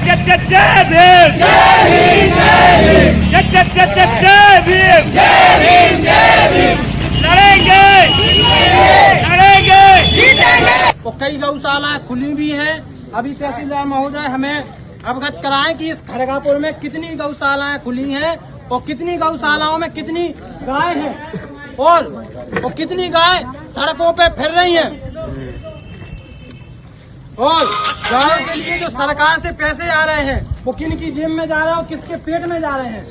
जय भीम, जय भीम, जय भीम, जय भीम। लड़ेंगे, लड़ेंगे, जीतेंगे। तो कई गौशालाएं खुली भी हैं। अभी तहसीलदार महोदय हमें अवगत कराएं कि इस खड़गापुर में कितनी गौशालाएं खुली हैं और कितनी गौशालाओं में कितनी गाय हैं और कितनी गाय सड़कों पे फिर रही हैं और गायों के लिए जो सरकार से पैसे आ रहे हैं वो किन की जेब में जा रहे हैं और किसके पेट में जा रहे हैं।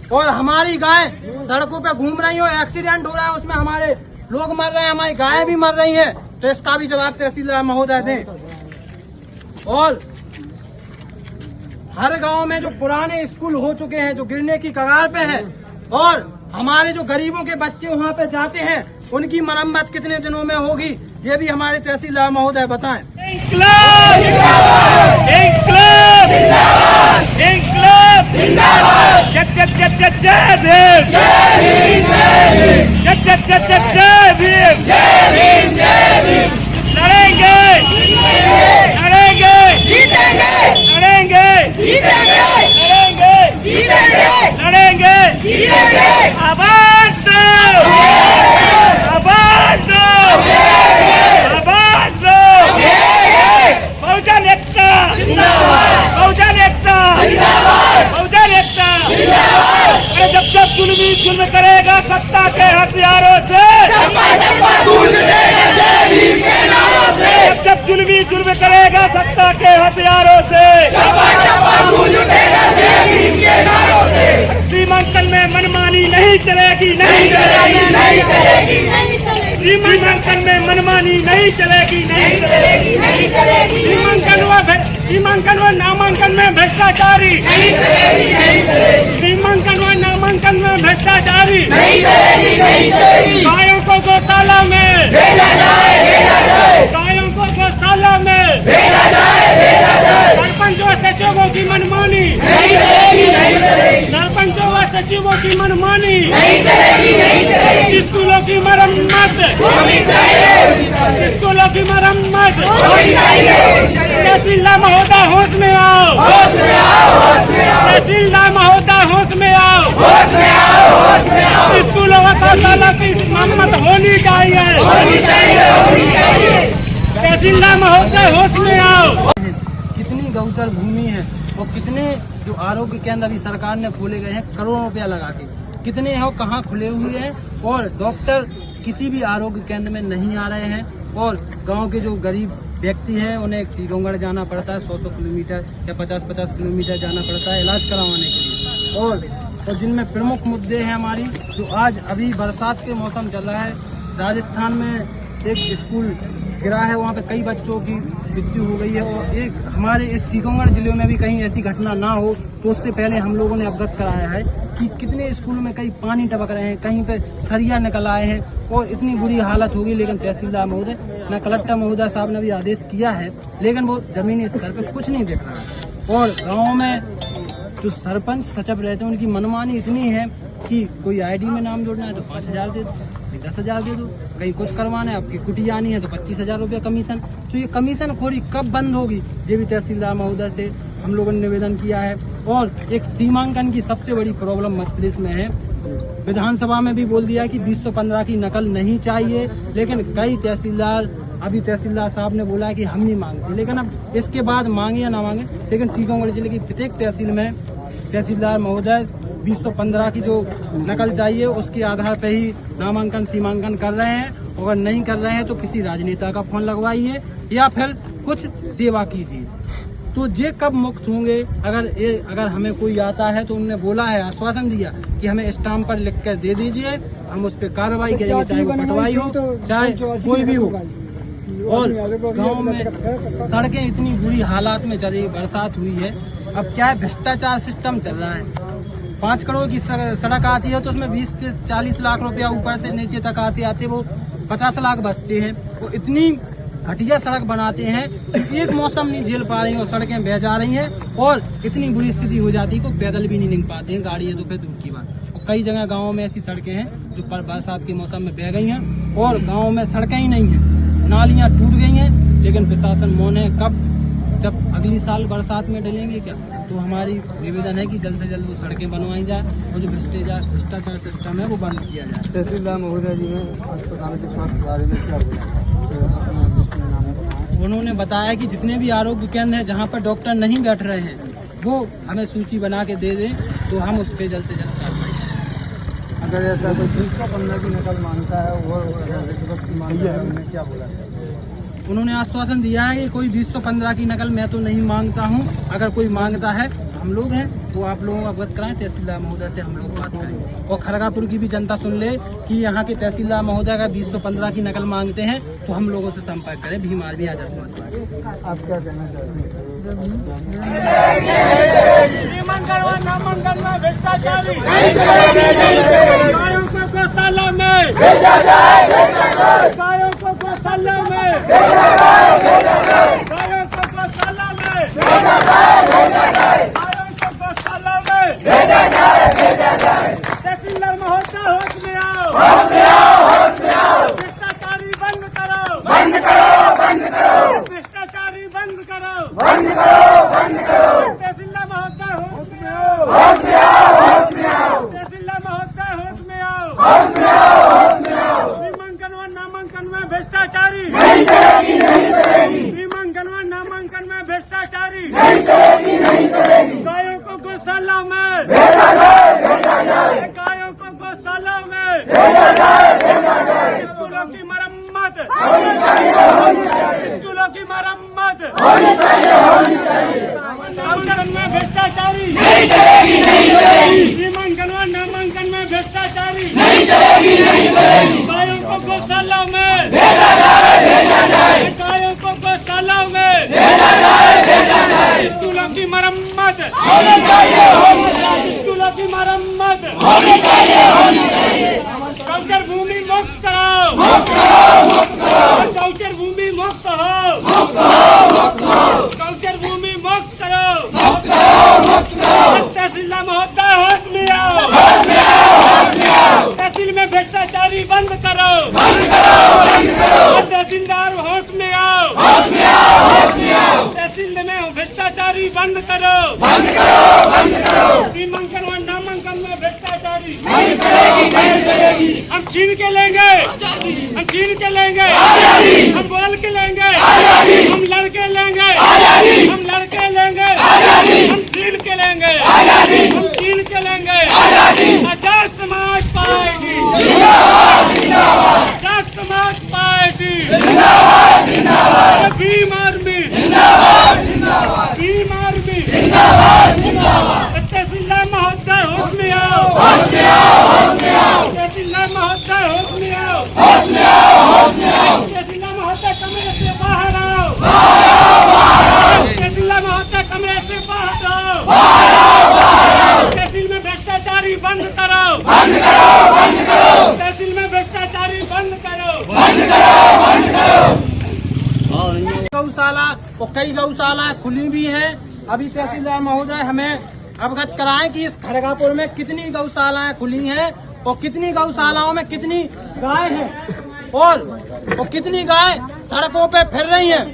और हमारी गाय सड़कों पे घूम रही हो, एक्सीडेंट हो रहा है, उसमें हमारे लोग मर रहे हैं, हमारी गायें भी मर रही हैं। तो इसका भी जवाब तहसीलदार महोदय दें। और हर गांव में जो पुराने स्कूल हो चुके हैं, जो गिरने की कगार पे है, और हमारे जो गरीबों के बच्चे वहां पे जाते हैं, उनकी मरम्मत कितने दिनों में होगी, ये भी हमारे तहसीलदार महोदय बताएं। इंकलाब जिंदाबाद, इंकलाब जिंदाबाद, इंकलाब जिंदाबाद। जय भीम, जय भीम, जय भीम, जय भीम, जय भीम। लड़ेंगे, लड़ेंगे, जीतेंगे, लड़ेंगे, जीतेंगे, लड़ेंगे, जीतेंगे, लड़ेंगे, जीतेंगे। आवाज दो, आवाज दो, आवाज दो। बहुजन एकता जिंदाबाद, बहुजन एकता जिंदाबाद, बहुजन एकता जिंदाबाद। अरे जब जब जुल्म करेगा सत्ता के हथियारों से, जब जुल्म करेगा सत्ता के हथियारों से, सीमांकन में मनमानी नहीं चलेगी, नहीं चलेगी, नहीं चलेगी। सीमांकन में मनमानी नहीं चलेगी, नहीं चलेगी, नहीं चलेगी। सीमांकन व नामांकन में भ्रष्टाचारी नहीं चलेगी, नहीं चलेगी। सीमांकन व नामांकन में भ्रष्टाचारी नहीं चलेगी, नहीं चलेगी। गायों को गौशाला में भेजा जाए, भेजा जाए। गायों को गौशाला में भेजा जाए, भेजा जाए। सरपंच व सचिवों की मनमानी नहीं चलेगी, नहीं चलेगी। सरपंचों व सचिवों की मनमानी नहीं चलेगी, नहीं चलेगी। स्कूलों की मरम्मत होनी चाहिए, स्कूलों की मरम्मत होनी चाहिए। तहसीलदार महोदय होश में आओ, होश में आओ, होश में आओ। तहसीलदार महोदय होश में आओ, होश में आओ, होश में आओ। स्कूलों व गौशाला की मरम्मत होनी चाहिए, होनी चाहिए, होनी चाहिए। तहसीलदार महोदय होश में आओ। कितनी गौचर भूमि है और कितने जो आरोग्य केंद्र अभी सरकार ने खोले गए हैं करोड़ों रुपया लगा के, कितने हैं कहाँ खुले हुए हैं और डॉक्टर किसी भी आरोग्य केंद्र में नहीं आ रहे हैं। और गांव के जो गरीब व्यक्ति हैं उन्हें टीकमगढ़ जाना पड़ता है, 100 किलोमीटर या 50 किलोमीटर जाना पड़ता है इलाज करवाने के लिए। और जिनमें प्रमुख मुद्दे हैं हमारी, जो आज अभी बरसात के मौसम चल रहा है, राजस्थान में एक स्कूल गिरा है, वहाँ पे कई बच्चों की मृत्यु हो गई है। और एक हमारे इस टीकमगढ़ जिले में भी कहीं ऐसी घटना ना हो, तो उससे पहले हम लोगों ने अवगत कराया है कि कितने स्कूलों में कहीं पानी टपक रहे हैं, कहीं पे सरिया निकल आए हैं और इतनी बुरी हालत होगी। लेकिन तहसीलदार महोदय न कलेक्टर महोदय साहब ने भी आदेश किया है, लेकिन वो जमीनी स्तर पे कुछ नहीं देख रहा है। और गाँव में जो सरपंच सचिव रहते हैं उनकी मनमानी इतनी है कि कोई आईडी में नाम जोड़ना है तो 5,000 दे दो, 10,000 दे दो, कहीं कुछ करवाना है, आपकी कुटी आनी है तो 25,000 रुपया कमीशन। तो ये कमीशन खोरी कब बंद होगी, ये भी तहसीलदार महोदय से हम लोगों ने निवेदन किया है। और एक सीमांकन की सबसे बड़ी प्रॉब्लम मध्य प्रदेश में है, विधानसभा में भी बोल दिया कि 215 की नकल नहीं चाहिए, लेकिन कई तहसीलदार, अभी तहसीलदार साहब ने बोला कि हम नहीं मांगते, लेकिन अब इसके बाद मांगे या ना मांगे, लेकिन टीकमगढ़ जिले की प्रत्येक तहसील में तहसीलदार महोदय 215 की जो नकल चाहिए उसके आधार पर ही नामांकन सीमांकन कर रहे हैं। अगर नहीं कर रहे हैं तो किसी राजनेता का फोन लगवाइए या फिर कुछ सेवा कीजिए। तो ये कब मुक्त होंगे? अगर हमें कोई आता है तो उन्होंने बोला है, आश्वासन दिया कि हमें स्टाम्प पर लिख कर दे दीजिए, हम उस पर कार्रवाई करेंगे, चाहे वो पटवाई हो चाहे कोई भी हो। और गाँव में सड़कें इतनी बुरी हालात में चली, बरसात हुई है, अब क्या है, भ्रष्टाचार सिस्टम चल रहा है। 5 करोड़ की सड़क आती है तो उसमें 20 से 40 लाख रुपया ऊपर से नीचे तक आते वो 50 लाख बचते हैं। वो इतनी घटिया सड़क बनाते हैं कि एक मौसम नहीं झेल पा रही है और सड़कें बह जा रही हैं और इतनी बुरी स्थिति हो जाती है कि पैदल भी नहीं निकल पाते हैं, गाड़ी है तो फिर दूर की बात। और कई जगह गाँव में ऐसी सड़कें हैं जो बरसात के मौसम में बह गई हैं और गाँव में सड़कें ही नहीं हैं, नालियाँ टूट गई हैं, लेकिन प्रशासन मौन है। कब जब अगली साल बरसात में डलेंगे क्या, तो हमारी निवेदन है कि जल्द से जल्द वो सड़कें बनवाई जाए और जो भ्रष्टाचार सिस्टम है वो बंद किया जाए। तहसीलदार महोदय जी ने अस्पताल के स्वास्थ्य बारे में क्या बोला? उन्होंने बताया कि जितने भी आरोग्य केंद्र हैं जहाँ पर डॉक्टर नहीं बैठ रहे हैं वो हमें सूची बना के दे दें तो हम उस पर जल्द से जल्द कार्रवाई करें। अगर ऐसा कोई 215 की नकल मांगता है वो मांगता है, उन्होंने क्या बोला? उन्होंने आश्वासन दिया है कि कोई 215 की नकल मैं तो नहीं मांगता हूं, अगर कोई मांगता है हम लोग हैं वो आप लोगों को अवगत कराएं, तहसीलदार महोदय से हम लोग बात करें। और खड़गापुर की भी जनता सुन ले कि यहाँ के तहसीलदार महोदय अगर 215 की नकल मांगते हैं तो हम लोगों से संपर्क करें। भीम आर्मी आजाद समाज पार्टी। आप क्या कहना चाहते हैं? श्रीमंगल व नामांकन में भ्रष्टाचारी गायों को गौशाला में, गायों को गौशाला में, गायों को गौशाला में, गायों को गौशाला में। तहसीलदार महोदय होश में आओ, भ्रष्टाचारी बंद करो, भ्रष्टाचारी बंद करो। तहसीलदार महोदय होश में आओ, तहसीलदार महोदय होश में आओ। श्रीमंगल व नामांकन में भ्रष्टाचारी, श्रीमंगल व नामांकन में भ्रष्टाचारी, गायों को गौशाला में, गायों को गौशाला में, स्कूलों की मरम्मत, स्कूलों की मरम्मत, नामांकन में भ्रष्टाचारी, श्रीमंगल व नामांकन में भ्रष्टाचारी, गायों को गौशाला में, गायों को गौशाला में, स्कूलों की मरम्मत, स्कूलों की मरम्मत, गौचर भूमि मुक्त कराओ, गौचर भूमि मुक्त हो, गौचर भूमि मुक्त करो। तहसीलदार महोदय होश में आओ, तहसील में भ्रष्टाचारी बंद करो, तहसीलदार होश में आओ, तहसील में भ्रष्टाचारी बंद करो। श्रीमंगल व नामांकन में भ्रष्टाचारी हम छीन के लेंगे, हम छीन के लेंगे, हम बोल के लेंगे, हम लड़के लेंगे, हम लड़के लेंगे, हम छीन के लेंगे, हम छीन के लेंगे। आजाद Samaj Party, Azad Samaj Party, Bhim Army, Bhim Army. तहसीलदार महोदय होश में आओ, तहसीलदार महोदय होश में आओ, तहसीलदार महोदय कमरे से बाहर आओ, तहसीलदार महोदय कमरे से बाहर आओ। तहसील में भ्रष्टाचारी बंद करो, तहसील में भ्रष्टाचारी बंद करो। गौशाला और कई गौशाला खुली भी हैं। अभी तहसीलदार महोदय हमें अवगत कराएं कि इस खड़गापुर में कितनी गौशालाएं खुली हैं और कितनी गौशालाओं में कितनी गाय हैं और कितनी गाय सड़कों पे फिर रही हैं।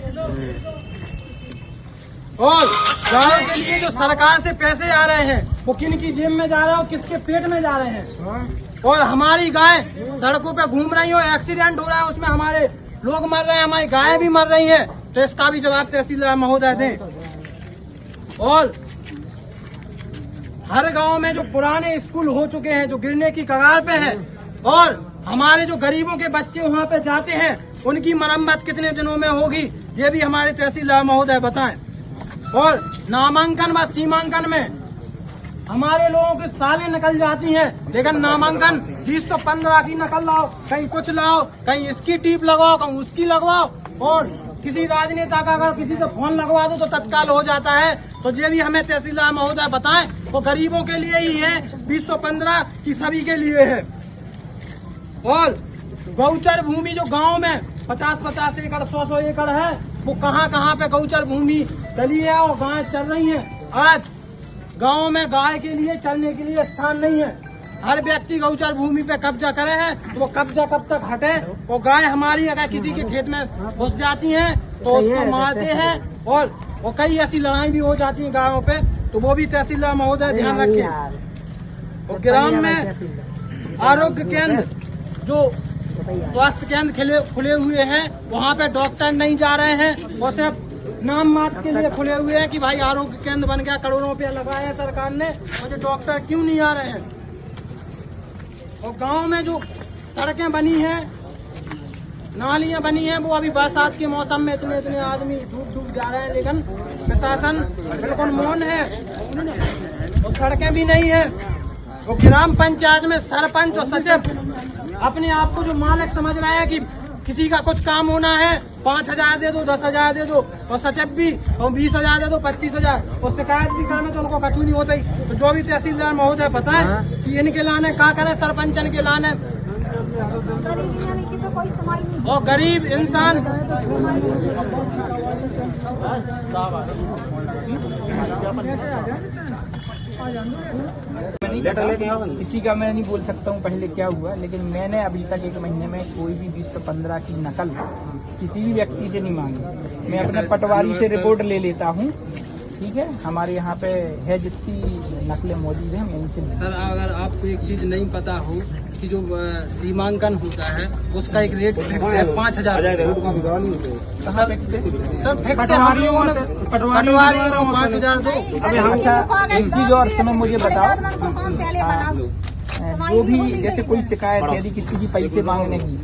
और गायों के लिए जो सरकार से पैसे आ रहे हैं वो किन की जेब में जा रहे हैं और किसके पेट में जा रहे हैं। और हमारी गाय सड़कों पे घूम रही है, एक्सीडेंट हो रहा है, उसमें हमारे लोग मर रहे हैं, हमारी गायें भी मर रही हैं। तो इसका भी जवाब तहसीलदार महोदय दें। और हर गांव में जो पुराने स्कूल हो चुके हैं जो गिरने की कगार पे हैं और हमारे जो गरीबों के बच्चे वहां पे जाते हैं उनकी मरम्मत कितने दिनों में होगी ये भी हमारे तहसीलदार महोदय बताएं। और नामांकन व सीमांकन में हमारे लोगों की सालें निकल जाती हैं, लेकिन नामांकन 215 की नकल लाओ, कहीं कुछ लाओ, कहीं इसकी टीप लगवाओ, कहीं उसकी लगवाओ। और किसी राजनेता का अगर किसी से फोन लगवा दो तो तत्काल हो जाता है। तो ये भी हमें तहसीलदार महोदय बताएं। तो गरीबों के लिए ही है, 215 की सभी के लिए है। और गौचर भूमि जो गांव में 50-50 एकड़ 100-100 एकड़ है वो कहां पे गौचर भूमि डली है और गाय चल रही हैं। आज गांव में गाय के लिए चलने के लिए स्थान नहीं है। हर व्यक्ति गौचर भूमि पे कब्जा करे है, तो वो कब्जा कब तक हटे। और गाय हमारी अगर किसी के खेत में घुस जाती हैं तो उसको मारते हैं, और कई ऐसी लड़ाई भी हो जाती है गायों पे, तो वो भी तहसीलदार महोदय ध्यान रखें। और ग्राम में आरोग्य केंद्र जो स्वास्थ्य केंद्र खुले हुए हैं, वहाँ पे डॉक्टर नहीं जा रहे हैं, और सिर्फ नाम मात्र के लिए खुले हुए हैं कि भाई आरोग्य केंद्र बन गया, करोड़ों रुपया लगाए हैं सरकार ने, और जो डॉक्टर क्यों नहीं आ रहे हैं। और गांव में जो सड़कें बनी हैं, नालियां बनी हैं, वो अभी बरसात के मौसम में इतने आदमी डूब जा रहे हैं, लेकिन प्रशासन बिल्कुल मौन है और सड़कें भी नहीं है। और ग्राम पंचायत में सरपंच और सचिव अपने आप को जो मालिक समझ रहे हैं कि किसी का कुछ काम होना है 5,000 दे दो, 10,000 दे दो, और सचिव भी और 20,000 दे दो, 25,000, और शिकायत भी करने तो उनको कछु नहीं होता ही। तो जो भी तहसीलदार महोदय पता है कि इनके लाने क्या करे, सरपंचन के लाने, और गरीब इंसान किसी का मैं नहीं बोल सकता हूँ पहले क्या हुआ, लेकिन मैंने अभी तक 1 महीने में कोई भी 20-15 की नकल किसी भी व्यक्ति से नहीं मांगी। मैं अपने पटवारी से रिपोर्ट ले लेता हूँ, ठीक है। हमारे यहाँ पे है जितनी नकलें मौजूद हैं, मैं इनसे। सर अगर आपको एक चीज नहीं पता हो कि जो सीमांकन होता है उसका एक रेट फिक्स है 5,000। सर फिक्स है, हम लोगों ने पटवारी 5,000 दो। एक चीज और समय मुझे बताओ, जो भी जैसे कोई शिकायत है यदि किसी की पैसे मांगने की,